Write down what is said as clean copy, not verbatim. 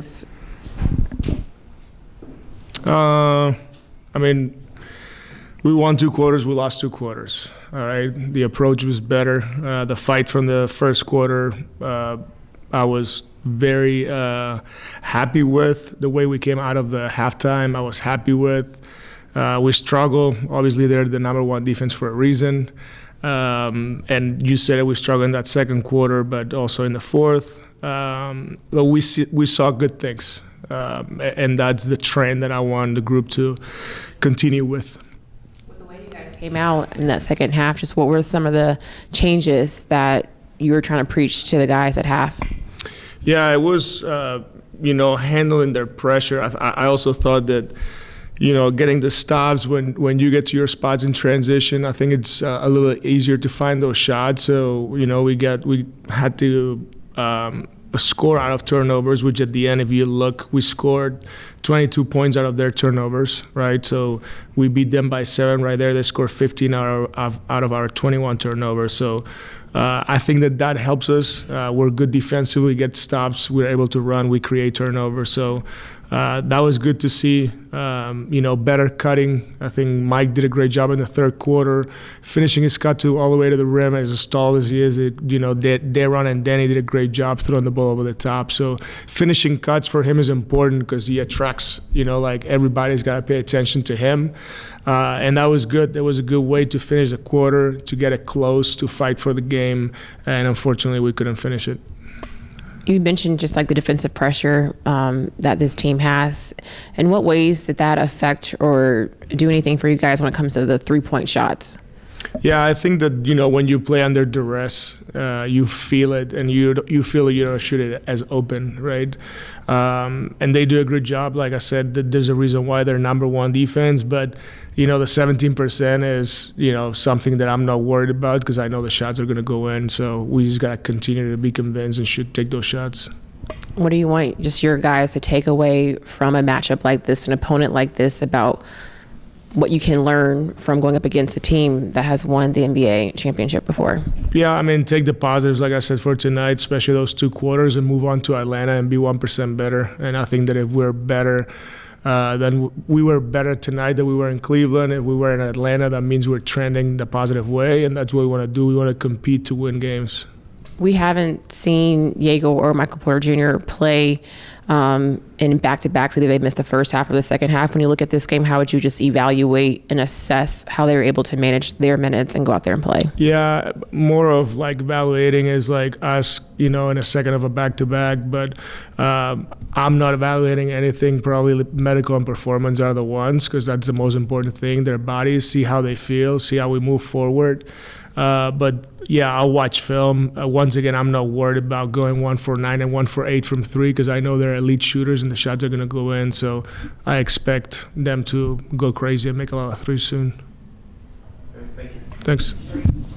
things? I mean, we won 2 quarters, we lost 2 quarters. All right, the approach was better. The fight from the first quarter, I was very happy with the way we came out of the halftime. I was happy with. We struggle. Obviously, they're the number 1 defense for a reason. And you said it, we struggled in that second quarter, but also in the fourth. But we saw good things. And that's the trend that I want the group to continue with. With the way you guys came out in that second half, just what were some of the changes that you were trying to preach to the guys at half? Yeah, it was, handling their pressure. I also thought that, getting the stops when you get to your spots in transition, I think it's a little easier to find those shots. So, we had to score out of turnovers, which at the end, if you look, we scored 22 points out of their turnovers, right? So we beat them by 7 right there. They scored 15 out of our 21 turnovers. So I think that helps us. We're good defensively, get stops. We're able to run. We create turnovers. So that was good to see. Better cutting. I think Mike did a great job in the third quarter, finishing his cut to all the way to the rim. As stalled as he is, Deron and Danny did a great job throwing the ball over the top. So finishing cuts for him is important because he attracts, everybody's got to pay attention to him. And that was good. That was a good way to finish the quarter, to get it close, to fight for the game. And unfortunately, we couldn't finish it. You mentioned just like the defensive pressure that this team has. In what ways did that affect or do anything for you guys when it comes to the 3-point shots? Yeah, I think that, when you play under duress, you feel it, and you feel you don't shoot it as open, right? And they do a great job. Like I said, there's a reason why they're number 1 defense, but the 17% is, something that I'm not worried about because I know the shots are going to go in. So we just got to continue to be convinced and should take those shots. What do you want just your guys to take away from a matchup like this, an opponent like this, about what you can learn from going up against a team that has won the NBA championship before? Yeah, take the positives, like I said, for tonight, especially those 2 quarters, and move on to Atlanta and be 1% better. And I think that if we're better than we were better tonight than we were in Cleveland, if we were in Atlanta, that means we're trending the positive way, and that's what we want to do. We want to compete to win games. We haven't seen Diego or Michael Porter Jr. play in back-to-backs. Either they missed the first half or the second half. When you look at this game, how would you just evaluate and assess how they were able to manage their minutes and go out there and play? Yeah, more of evaluating is us, in a second of a back-to-back. But I'm not evaluating anything. Probably medical and performance are the ones, because that's the most important thing. Their bodies, see how they feel, see how we move forward. But yeah, I'll watch film. Once again, I'm not worried about going 1 for 9 and 1 for 8 from 3 because I know they're elite shooters and the shots are going to go in. So I expect them to go crazy and make a lot of threes soon. Thank you. Thanks.